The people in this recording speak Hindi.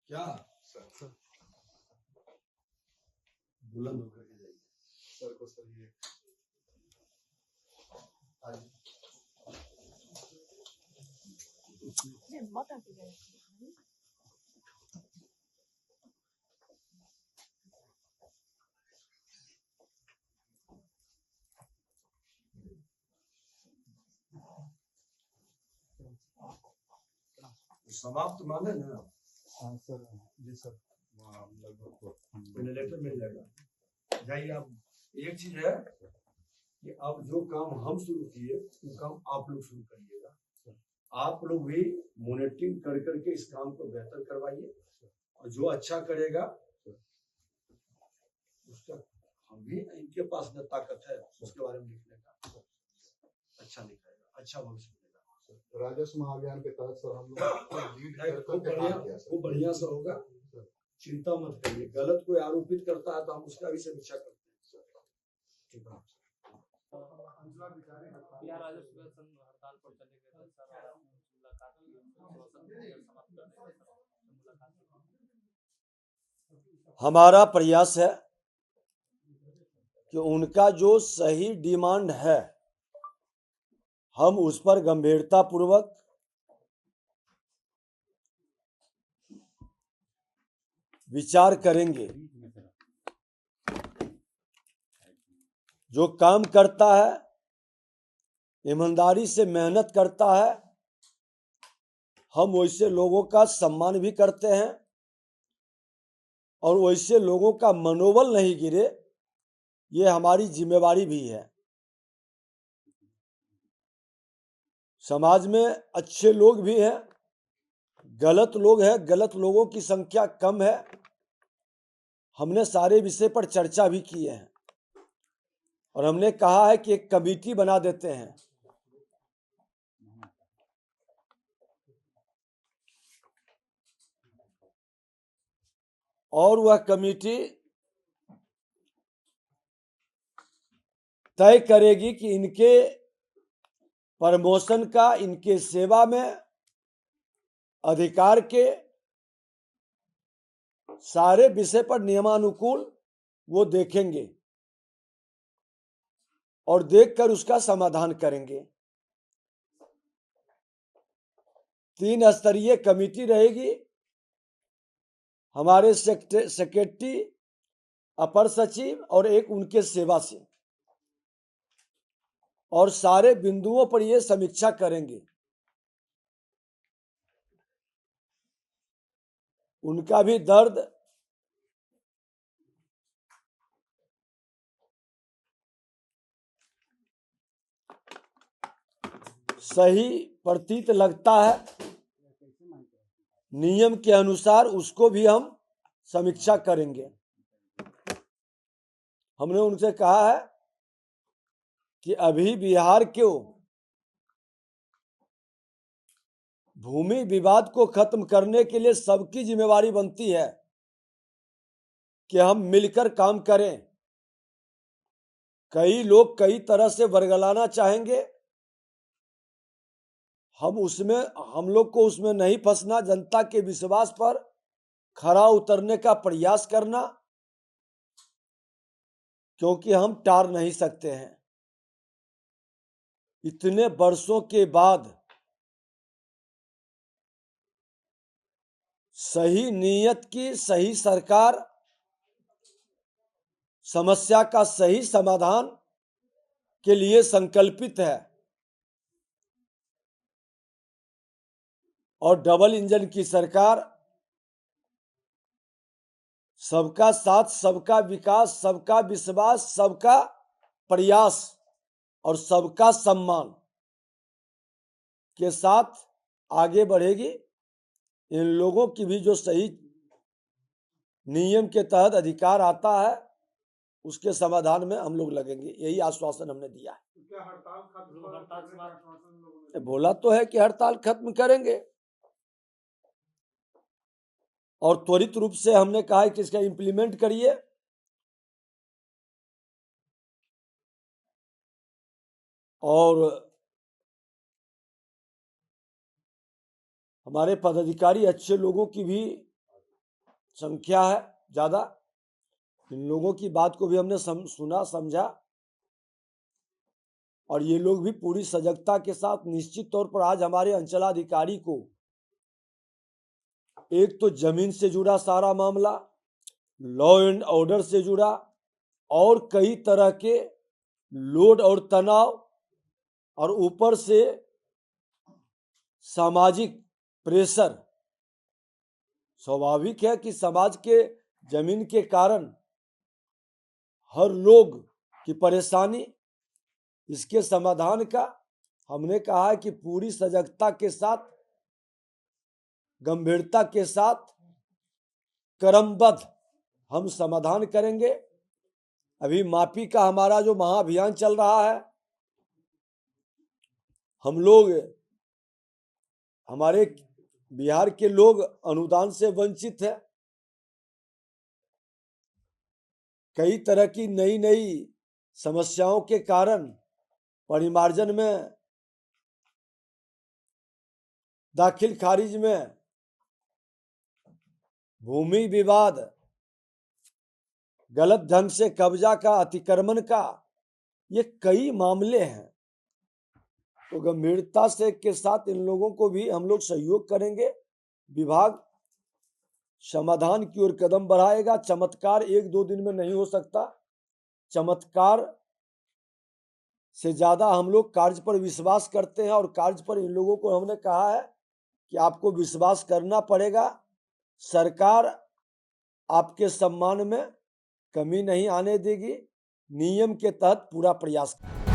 क्या सर बुलंद होकर के जाइए सर को सर ये समाप्त माने ना। हाँ सर जी सर लेटर मिल जाएगा। जाइए आप। एक चीज है कि अब जो काम हम शुरू किए वो काम आप लोग शुरू करिएगा। आप लोग भी मॉनिटरिंग कर करके इस काम को बेहतर करवाइए और जो अच्छा करेगा उसका हम भी इनके पास न ताकत है उसके बारे में लिखने का। अच्छा लिखेगा, अच्छा भविष्य मिलेगा। राजस्व महाअभियान के तहत सर हम लोग वो बढ़िया से होगा, चिंता मत करिए। गलत कोई आरोपित करता है तो हम उसका भी समीक्षा करते हैं। ठीक है। हड़ताल पर चले गए थे सर और मुलाकात हमारा प्रयास है कि उनका जो सही डिमांड है हम उस पर गंभीरता पूर्वक विचार करेंगे। जो काम करता है, ईमानदारी से मेहनत करता है, हम वैसे लोगों का सम्मान भी करते हैं और वैसे लोगों का मनोबल नहीं गिरे ये हमारी जिम्मेवारी भी है। समाज में अच्छे लोग भी हैं, गलत लोग हैं, गलत लोगों की संख्या कम है। हमने सारे विषय पर चर्चा भी की है और हमने कहा है कि एक कमेटी बना देते हैं। और वह कमेटी तय करेगी कि इनके प्रमोशन का, इनके सेवा में अधिकार के सारे विषय पर नियमानुकूल वो देखेंगे और देखकर उसका समाधान करेंगे। 3 स्तरीय कमेटी रहेगी। हमारे सेक्रेटरी, अपर सचिव और एक उनके सेवा से, और सारे बिंदुओं पर ये समीक्षा करेंगे। उनका भी दर्द सही प्रतीत लगता है। नियम के अनुसार उसको भी हम समीक्षा करेंगे। हमने उनसे कहा है कि अभी बिहार के भूमि विवाद को खत्म करने के लिए सबकी जिम्मेवारी बनती है कि हम मिलकर काम करें। कई लोग कई तरह से वर्गलाना चाहेंगे, हम लोग को उसमें नहीं फंसना, जनता के विश्वास पर खरा उतरने का प्रयास करना, क्योंकि हम टार नहीं सकते हैं। इतने वर्षों के बाद सही नीयत की सही सरकार समस्या का सही समाधान के लिए संकल्पित है और डबल इंजन की सरकार सबका साथ, सबका विकास, सबका विश्वास, सबका प्रयास और सबका सम्मान के साथ आगे बढ़ेगी। इन लोगों की भी जो सही नियम के तहत अधिकार आता है उसके समाधान में हम लोग लगेंगे, यही आश्वासन हमने दिया है। क्या हड़ताल खत्म बोला तो है कि हड़ताल खत्म करेंगे और त्वरित रूप से हमने कहा है कि इसका इम्प्लीमेंट करिए। और हमारे पदाधिकारी अच्छे लोगों की भी संख्या है ज्यादा। इन लोगों की बात को भी हमने सुना समझा, और ये लोग भी पूरी सजगता के साथ निश्चित तौर पर आज हमारे अंचलाधिकारी को एक तो जमीन से जुड़ा सारा मामला, लॉ एंड ऑर्डर से जुड़ा, और कई तरह के लोड और तनाव, और ऊपर से सामाजिक प्रेशर। स्वाभाविक है कि समाज के जमीन के कारण हर लोग की परेशानी, इसके समाधान का हमने कहा है कि पूरी सजगता के साथ, गंभीरता के साथ, क्रमबद्ध हम समाधान करेंगे। अभी माफी का हमारा जो महाअभियान चल रहा है, हम लोग, हमारे बिहार के लोग अनुदान से वंचित है। कई तरह की नई नई समस्याओं के कारण परिमार्जन में, दाखिल खारिज में, भूमि विवाद, गलत ढंग से कब्जा का, अतिक्रमण का, ये कई मामले हैं। तो गंभीरता से के साथ इन लोगों को भी हम लोग सहयोग करेंगे। विभाग समाधान की ओर कदम बढ़ाएगा। चमत्कार एक दो दिन में नहीं हो सकता। चमत्कार से ज्यादा हम लोग कार्य पर विश्वास करते हैं, और कार्य पर इन लोगों को हमने कहा है कि आपको विश्वास करना पड़ेगा। सरकार आपके सम्मान में कमी नहीं आने देगी। नियम के तहत पूरा प्रयास करेगी।